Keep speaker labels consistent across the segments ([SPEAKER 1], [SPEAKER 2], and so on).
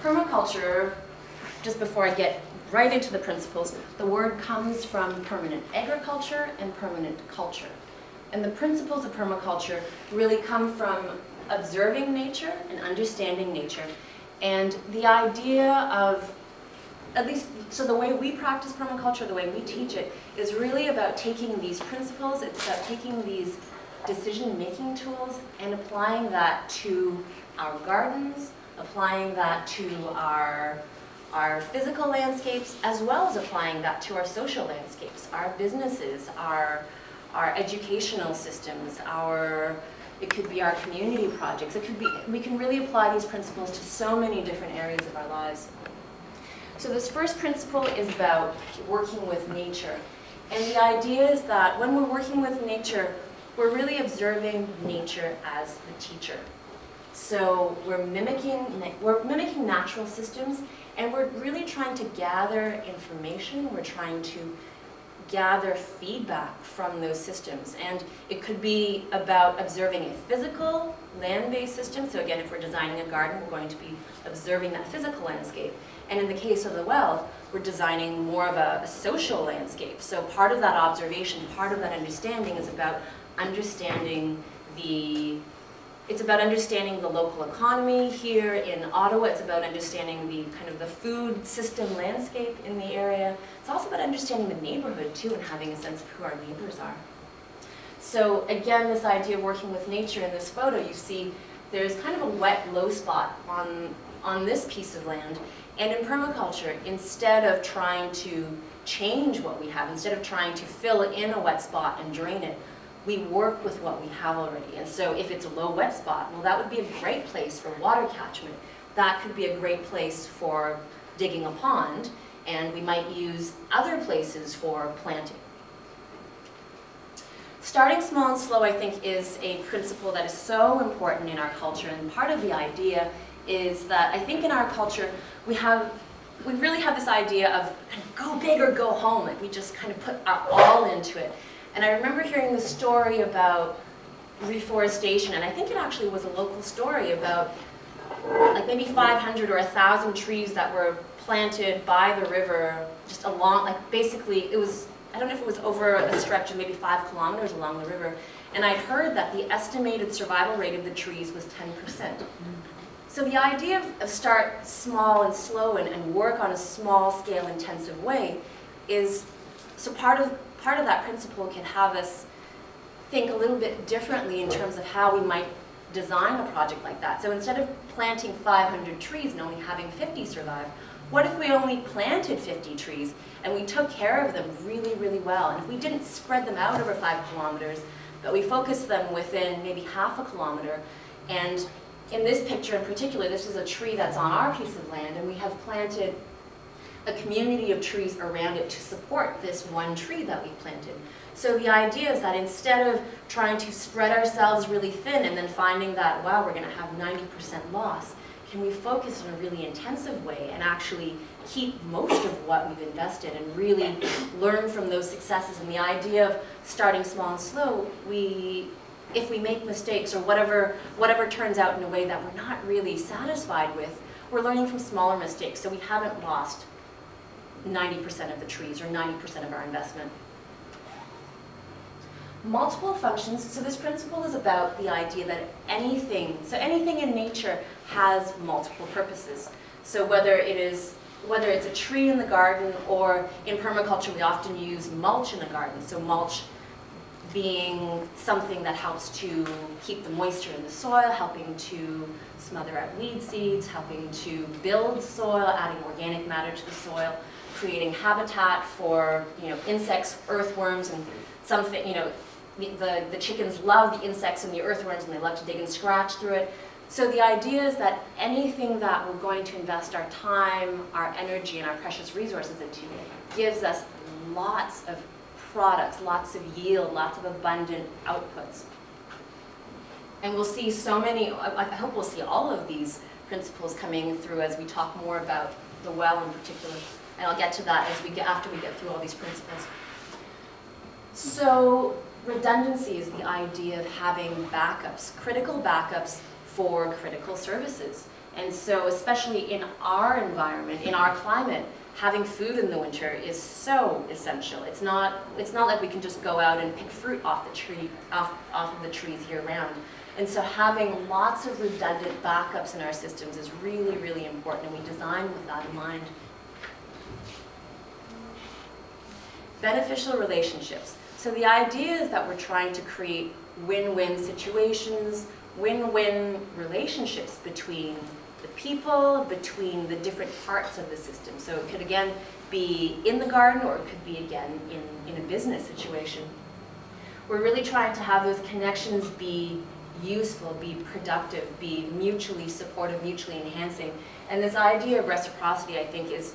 [SPEAKER 1] Permaculture, just before I get right into the principles, the word comes from permanent agriculture and permanent culture. And the principles of permaculture really come from observing nature and understanding nature. And the idea of, at least, so the way we practice permaculture, the way we teach it, is really about taking these principles, it's about taking these decision-making tools and applying that to our gardens, applying that to our physical landscapes, as well as applying that to our social landscapes, our businesses, our educational systems, it could be our community projects. It could be, we can really apply these principles to so many different areas of our lives. So this first principle is about working with nature. And the idea is that when we're working with nature, we're really observing nature as the teacher. So we're mimicking natural systems, and we're really trying to gather information. We're trying to gather feedback from those systems. And it could be about observing a physical, land-based system. So again, if we're designing a garden, we're going to be observing that physical landscape. And in the case of the well, we're designing more of a social landscape. So part of that observation, part of that understanding is about understanding it's about understanding the local economy here in Ottawa. It's about understanding the kind of the food system landscape in the area. It's also about understanding the neighborhood too, and having a sense of who our neighbors are. So again, this idea of working with nature in this photo, you see there's kind of a wet low spot on this piece of land. And in permaculture, instead of trying to change what we have, instead of trying to fill in a wet spot and drain it, we work with what we have already. And so if it's a low wet spot, well, that would be a great place for water catchment. That could be a great place for digging a pond, and we might use other places for planting. Starting small and slow, I think, is a principle that is so important in our culture, and part of the idea is that I think in our culture we really have this idea of kind of go big or go home, like we just kind of put our all into it. And I remember hearing the story about reforestation, and I think it actually was a local story about like maybe 500 or 1,000 trees that were planted by the river, just along, like basically it was, I don't know if it was over a stretch of maybe 5 kilometers along the river, and I'd heard that the estimated survival rate of the trees was 10%. So the idea of start small and slow and work on a small scale intensive way is, so part of that principle can have us think a little bit differently in terms of how we might design a project like that. So instead of planting 500 trees and only having 50 survive, what if we only planted 50 trees and we took care of them really, really well? And if we didn't spread them out over 5 kilometers, but we focused them within maybe half a kilometer. And in this picture in particular, this is a tree that's on our piece of land, and we have planted a community of trees around it to support this one tree that we planted. So the idea is that instead of trying to spread ourselves really thin and then finding that, wow, we're going to have 90% loss, can we focus in a really intensive way and actually keep most of what we've invested and really learn from those successes? And the idea of starting small and slow, if we make mistakes or whatever turns out in a way that we're not really satisfied with, we're learning from smaller mistakes, so we haven't lost 90% of the trees or 90% of our investment. Multiple functions, so this principle is about the idea that anything in nature has multiple purposes. So whether it's a tree in the garden, or in permaculture we often use mulch in the garden. So mulch being something that helps to keep the moisture in the soil, helping to smother out weed seeds, helping to build soil, adding organic matter to the soil, creating habitat for insects, earthworms, and something, the chickens love the insects and the earthworms, and they love to dig and scratch through it. So the idea is that anything that we're going to invest our time, our energy, and our precious resources into gives us lots of products, lots of yield, lots of abundant outputs. And we'll see so many, I hope we'll see all of these principles coming through as we talk more about the well in particular. And I'll get to that after we get through all these principles. So redundancy is the idea of having backups, critical backups for critical services. And so especially in our environment, in our climate, having food in the winter is so essential. It's not like we can just go out and pick fruit off of the trees year round. And so having lots of redundant backups in our systems is really, really important, and we design with that in mind. Beneficial relationships. So the idea is that we're trying to create win-win situations, win-win relationships between the people, between the different parts of the system. So it could again be in the garden, or it could be again in a business situation. We're really trying to have those connections be useful, be productive, be mutually supportive, mutually enhancing. And this idea of reciprocity, I think, is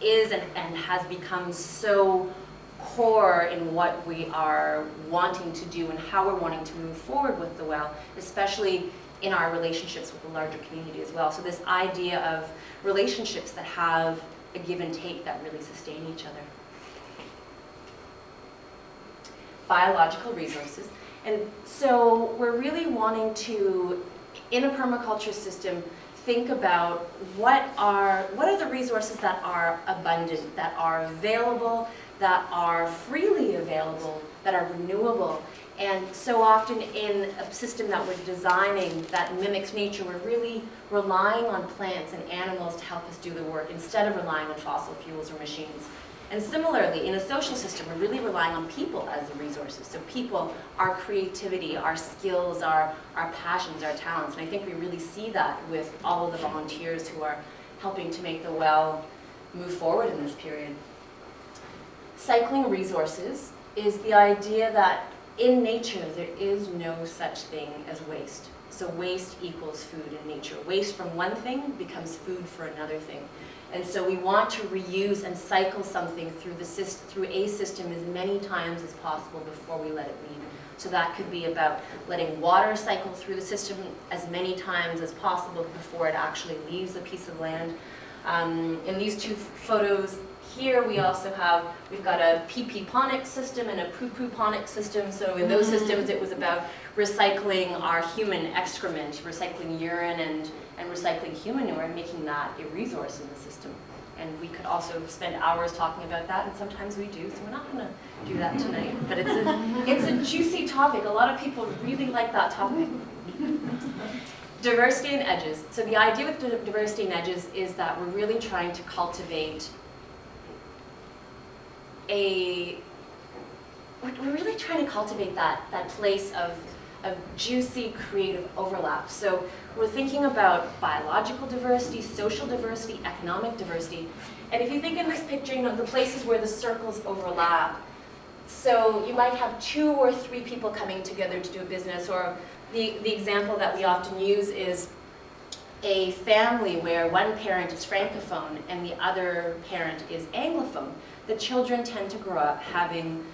[SPEAKER 1] and has become so core in what we are wanting to do and how we're wanting to move forward with the well, especially in our relationships with the larger community as well. So this idea of relationships that have a give and take that really sustain each other. Biological resources. And so we're really wanting to, in a permaculture system, think about what are the resources that are abundant, that are available, that are freely available, that are renewable. And so often in a system that we're designing that mimics nature, we're really relying on plants and animals to help us do the work instead of relying on fossil fuels or machines. And similarly, in a social system, we're really relying on people as the resources. So people, our creativity, our skills, our passions, our talents. And I think we really see that with all of the volunteers who are helping to make the well move forward in this period. Cycling resources is the idea that in nature, there is no such thing as waste. So waste equals food in nature. Waste from one thing becomes food for another thing. And so we want to reuse and cycle something through a system as many times as possible before we let it leave. So that could be about letting water cycle through the system as many times as possible before it actually leaves a piece of land. In these two photos here, we've got a pee-pee-ponic system and a poo-poo-ponic system. So in those systems, it was about recycling our human excrement, recycling urine and recycling human manure, and making that a resource in the system. And we could also spend hours talking about that, and sometimes we do, so we're not going to do that tonight. But it's a juicy topic. A lot of people really like that topic. Diversity and edges. So the idea with diversity and edges is that we're really trying to cultivate that place of juicy creative overlap. So we're thinking about biological diversity, social diversity, economic diversity. And if you think in this picture, you know, the places where the circles overlap, so you might have 2 or 3 people coming together to do a business, or the example that we often use is a family where one parent is Francophone and the other parent is Anglophone. The children tend to grow up having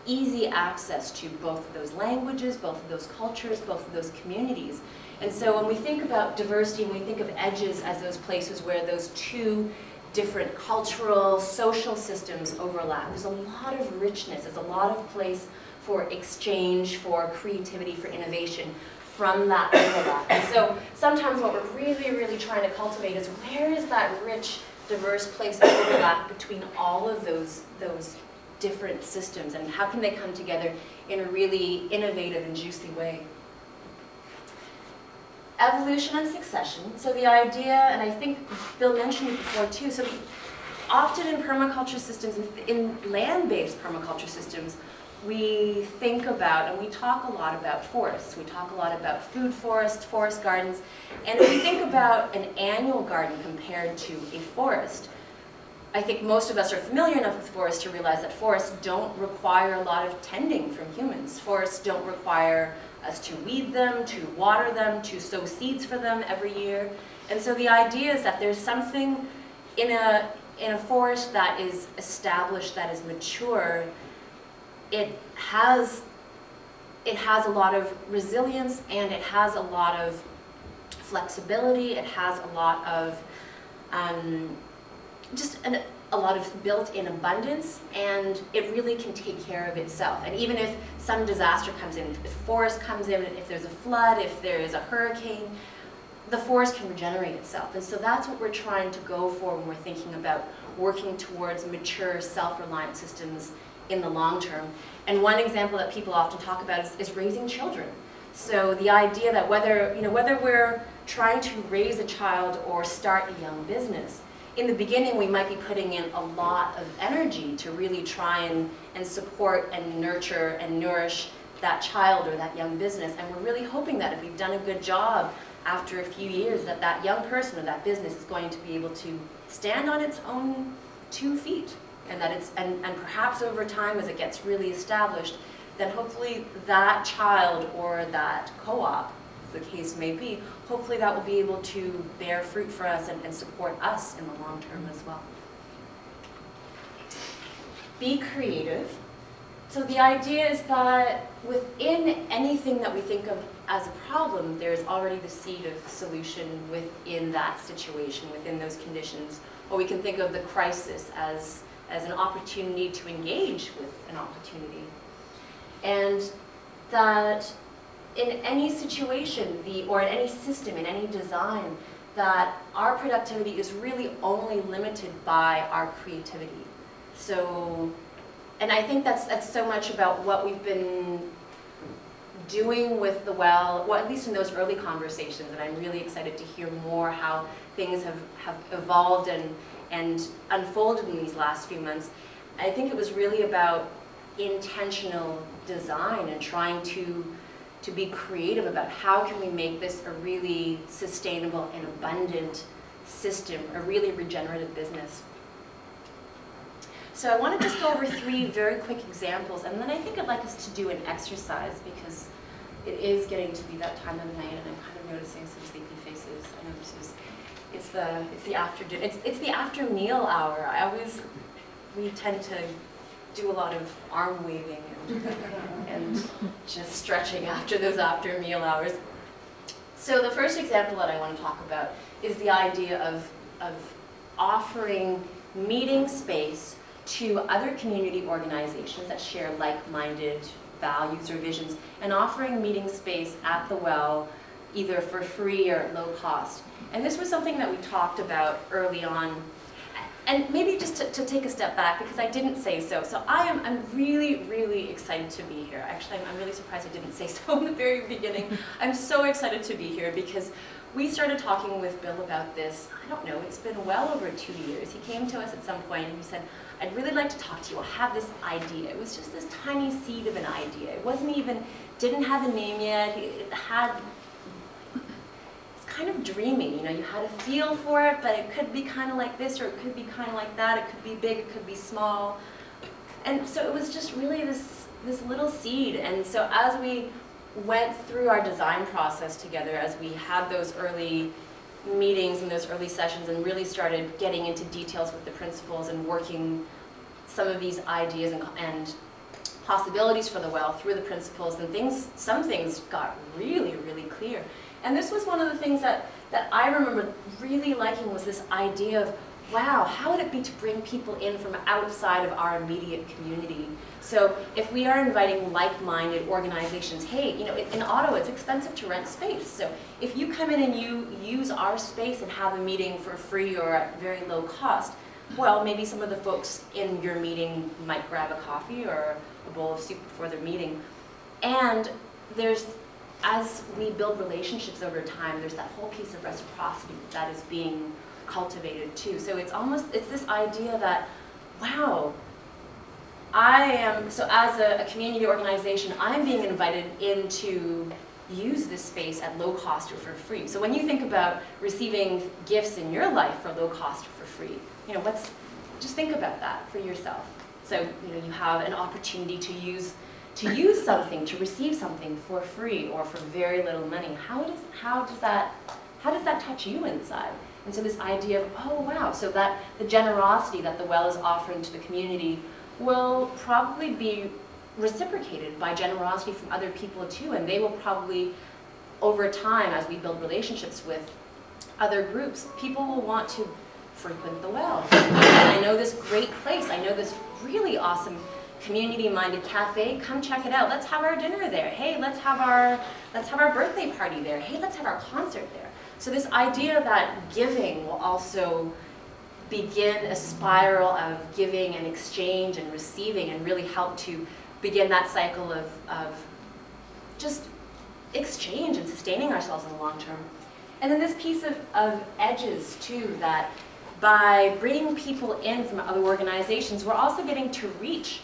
[SPEAKER 1] easy access to both of those languages, both of those cultures, both of those communities. And so when we think about diversity, and we think of edges as those places where those 2 different cultural, social systems overlap, there's a lot of richness, there's a lot of place for exchange, for creativity, for innovation from that overlap. And so sometimes what we're really, really trying to cultivate is where is that rich, diverse place of overlap between all of those different systems, and how can they come together in a really innovative and juicy way. Evolution and succession. So the idea, and I think Bill mentioned it before too, so often in permaculture systems, in land-based permaculture systems, we think about, and we talk a lot about forests. We talk a lot about food forests, forest gardens, and if we think about an annual garden compared to a forest, I think most of us are familiar enough with forests to realize that forests don't require a lot of tending from humans. Forests don't require us to weed them, to water them, to sow seeds for them every year. And so the idea is that there's something in a forest that is established, that is mature. It has a lot of resilience, and it has a lot of flexibility. It has a lot of a lot of built-in abundance, and it really can take care of itself. And even if some disaster comes in, if the forest comes in, if there's a flood, if there is a hurricane, the forest can regenerate itself. And so that's what we're trying to go for when we're thinking about working towards mature, self-reliant systems in the long term. And one example that people often talk about is raising children. So the idea that whether we're trying to raise a child or start a young business, in the beginning we might be putting in a lot of energy to really try and support and nurture and nourish that child or that young business. And we're really hoping that if we've done a good job after a few years, that that young person or that business is going to be able to stand on its own 2 feet. And that and perhaps over time, as it gets really established, then hopefully that child or that co-op, as the case may be, hopefully that will be able to bear fruit for us and support us in the long term as well. Be creative. So the idea is that within anything that we think of as a problem, there's already the seed of solution within that situation, within those conditions. Or we can think of the crisis as an opportunity to engage with an opportunity. And that in any situation, or in any system, in any design, that our productivity is really only limited by our creativity. So, and I think that's so much about what we've been doing with the well, at least in those early conversations, and I'm really excited to hear more how things have evolved and unfolded in these last few months. I think it was really about intentional design and trying to be creative about how can we make this a really sustainable and abundant system, a really regenerative business. So I want to just go over 3 very quick examples, and then I think I'd like us to do an exercise because it is getting to be that time of night, and I'm kind of noticing some sleepy faces. I know it's the after dinner, it's the after meal hour. We tend to do a lot of arm waving and just stretching after those after meal hours. So the first example that I want to talk about is the idea of offering meeting space to other community organizations that share like-minded values or visions, and offering meeting space at the well, either for free or at low cost. And this was something that we talked about early on. And maybe just to take a step back, because I didn't say so. So I'm really, really excited to be here. Actually, I'm really surprised I didn't say so in the very beginning. I'm so excited to be here because we started talking with Bill about this, I don't know, it's been well over 2 years. He came to us at some point and he said, I'd really like to talk to you. I have this idea. It was just this tiny seed of an idea. It wasn't even, didn't have a name yet. It's kind of dreamy, you know, you had a feel for it, but it could be kind of like this or it could be kind of like that. It could be big, it could be small. And so it was just really this little seed. And so as we went through our design process together, as we had those early meetings and those early sessions and really started getting into details with the principals and working some of these ideas and possibilities for the well through the principals, and some things got really, really clear. And this was one of the things that I remember really liking, was this idea of, wow, how would it be to bring people in from outside of our immediate community? So if we are inviting like-minded organizations, hey, you know, in Ottawa it's expensive to rent space. So if you come in and you use our space and have a meeting for free or at very low cost, well, maybe some of the folks in your meeting might grab a coffee or a bowl of soup before their meeting. And as we build relationships over time, there's that whole piece of reciprocity that is being cultivated too. So it's this idea that, wow, so as a community organization, I'm being invited in to use this space at low cost or for free. So when you think about receiving gifts in your life for low cost or for free, you know, just think about that for yourself. So, you know, you have an opportunity to use something, to receive something for free or for very little money. How does that touch you inside? And so this idea of, oh wow, so that the generosity that the well is offering to the community will probably be reciprocated by generosity from other people too, and they will probably, over time, as we build relationships with other groups, people will want to frequent the well. And I know this great place, I know this really awesome community-minded cafe, come check it out. Let's have our dinner there. Hey, let's have our birthday party there. Hey, let's have our concert there. So this idea that giving will also begin a spiral of giving and exchange and receiving and really help to begin that cycle of just exchange and sustaining ourselves in the long term. And then this piece of edges too, that by bringing people in from other organizations, we're also getting to reach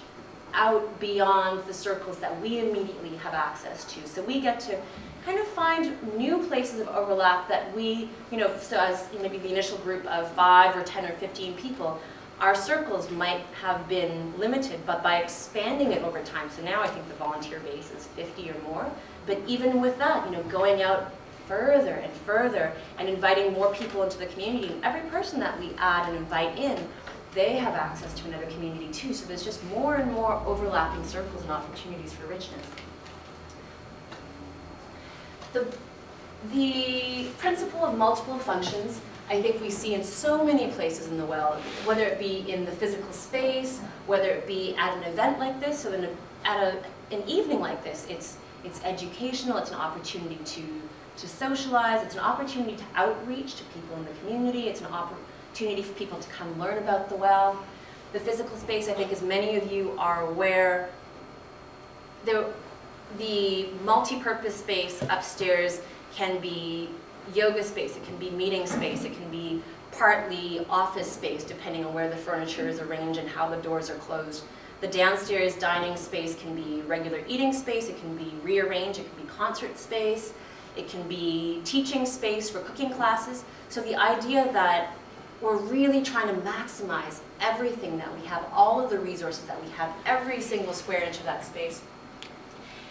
[SPEAKER 1] out beyond the circles that we immediately have access to. So we get to kind of find new places of overlap that we, so as maybe the initial group of 5 or 10 or 15 people, our circles might have been limited, but by expanding it over time, so now I think the volunteer base is 50 or more, but even with that, going out further and further and inviting more people into the community, and every person that we add and invite in, they have access to another community too, so there's just more and more overlapping circles and opportunities for richness. The principle of multiple functions, I think we see in so many places in the world, whether it be in the physical space, whether it be at an event like this, so at an evening like this, it's educational, it's an opportunity to socialize, it's an opportunity to outreach to people in the community, it's an opportunity for people to come learn about the well. The physical space, I think, as many of you are aware, the multi-purpose space upstairs can be yoga space, it can be meeting space, it can be partly office space depending on where the furniture is arranged and how the doors are closed. The downstairs dining space can be regular eating space, it can be rearranged, it can be concert space, it can be teaching space for cooking classes. So the idea that we're really trying to maximize everything that we have, all of the resources that we have, every single square inch of that space.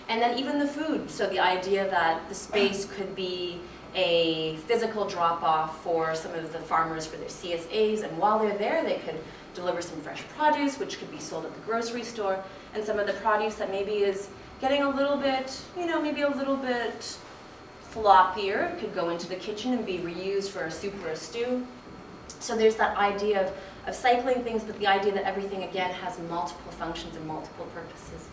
[SPEAKER 1] And then even the food, so the idea that the space could be a physical drop-off for some of the farmers for their CSAs, and while they're there they could deliver some fresh produce which could be sold at the grocery store, and some of the produce that maybe is getting a little bit, maybe a little bit floppier could go into the kitchen and be reused for a soup or a stew. So there's that idea of cycling things, but the idea that everything again has multiple functions and multiple purposes.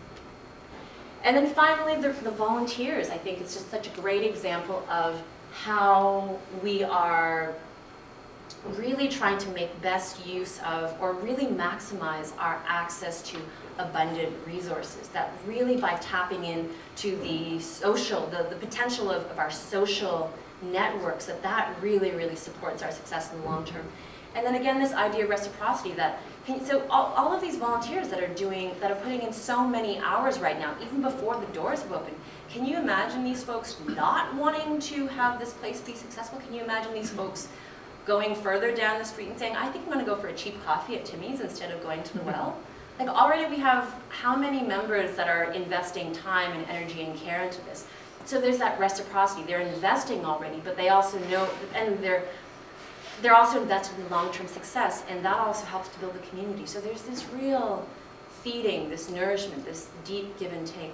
[SPEAKER 1] And then finally, the volunteers. I think it's just such a great example of how we are really trying to make best use of, or really maximize our access to abundant resources. That really by tapping into the social, the potential of our social networks, that really, really supports our success in the long term. And then again, this idea of reciprocity that, so all of these volunteers that are putting in so many hours right now, even before the doors have opened, can you imagine these folks not wanting to have this place be successful? Can you imagine these folks going further down the street and saying, I think I'm going to go for a cheap coffee at Timmy's instead of going to the well? Like already we have how many members that are investing time and energy and care into this? So there's that reciprocity. They're investing already, but they also know, and they're also invested in long-term success, and that also helps to build the community. So there's this real feeding, this nourishment, this deep give and take.